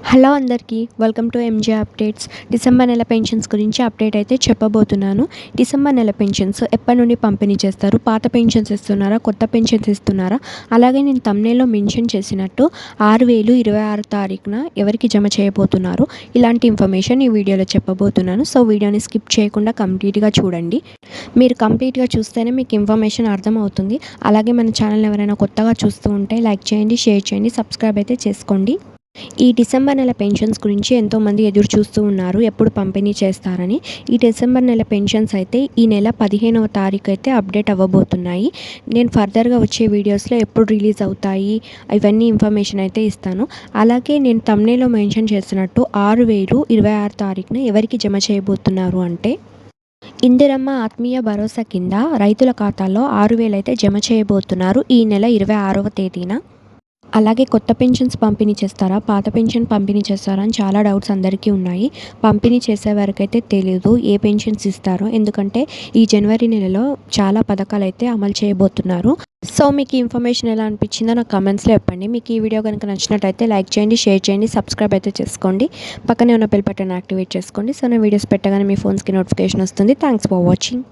Hello అందరికీ welcome to M J updates. December నెల pensions గురించి అప్డేట్ అయితే చెప్పబోతున్నాను. డిసెంబర్ నెల పెన్షన్స్ ఎప్పటి నుండి పంపిణీ చేస్తారు, పాత పెన్షన్స్ ఇస్తున్నారా, కొత్త పెన్షన్స్ ఇస్తున్నారా, అలాగే నేను థంబ్‌నెయిల్‌లో మెన్షన్ చేసినట్టు 6,000 26 తారీఖున ఎవరికి జమ చేయబోతున్నారు, ఇలాంటి ఇన్ఫర్మేషన్ ఈ వీడియోలో చెప్పబోతున్నాను. సో వీడియోని స్కిప్ చేయకుండా కంప్లీట్గా చూడండి. మీరు కంప్లీట్గా చూస్తేనే మీకు ఇన్ఫర్మేషన్ అర్థమవుతుంది. అలాగే మన ఛానల్ ఎవరైనా కొత్తగా చూస్తూ ఉంటే లైక్ చేయండి, షేర్ చేయండి, సబ్స్క్రైబ్ అయితే చేసుకోండి. ఈ డిసెంబర్ నెల పెన్షన్స్ గురించి ఎంతోమంది ఎదురు చూస్తూ ఉన్నారు, ఎప్పుడు పంపిణీ చేస్తారని. ఈ డిసెంబర్ నెల పెన్షన్స్ అయితే ఈ నెల 15వ తారీఖు అయితే అప్డేట్ అవ్వబోతున్నాయి. నేను ఫర్దర్గా వచ్చే వీడియోస్లో ఎప్పుడు రిలీజ్ అవుతాయి ఇవన్నీ ఇన్ఫర్మేషన్ అయితే ఇస్తాను. అలాగే నేను థంబ్‌నెయిల్‌లో మెన్షన్ చేసినట్టు 6,000 26 తారీఖున ఎవరికి జమ చేయబోతున్నారు అంటే, ఇందిరమ్మ ఆత్మీయ భరోసా కింద రైతుల ఖాతాల్లో 6,000 అయితే జమ చేయబోతున్నారు ఈ నెల 26వ తేదీన. అలాగే కొత్త పెన్షన్స్ పంపిణీ చేస్తారా, పాత పెన్షన్ పంపిణీ చేస్తారా అని చాలా డౌట్స్ అందరికీ ఉన్నాయి. పంపిణీ చేసే వరకైతే తెలీదు ఏ పెన్షన్స్ ఇస్తారో, ఎందుకంటే ఈ జనవరి నెలలో చాలా పథకాలు అయితే అమలు చేయబోతున్నారు. సో మీకు ఈ ఇన్ఫర్మేషన్ ఎలా అనిపించిందో నాకు కమెంట్స్లో చెప్పండి. మీకు ఈ వీడియో కనుక నచ్చినట్టయితే లైక్ చేయండి, షేర్ చేయండి, సబ్స్క్రైబ్ అయితే చేసుకోండి. పక్కనే ఉన్న బెల్ బటన్ యాక్టివేట్ చేసుకోండి. సో నేను వీడియోస్ పెట్టగానే మీ ఫోన్స్కి నోటిఫికేషన్ వస్తుంది. Thanks for watching.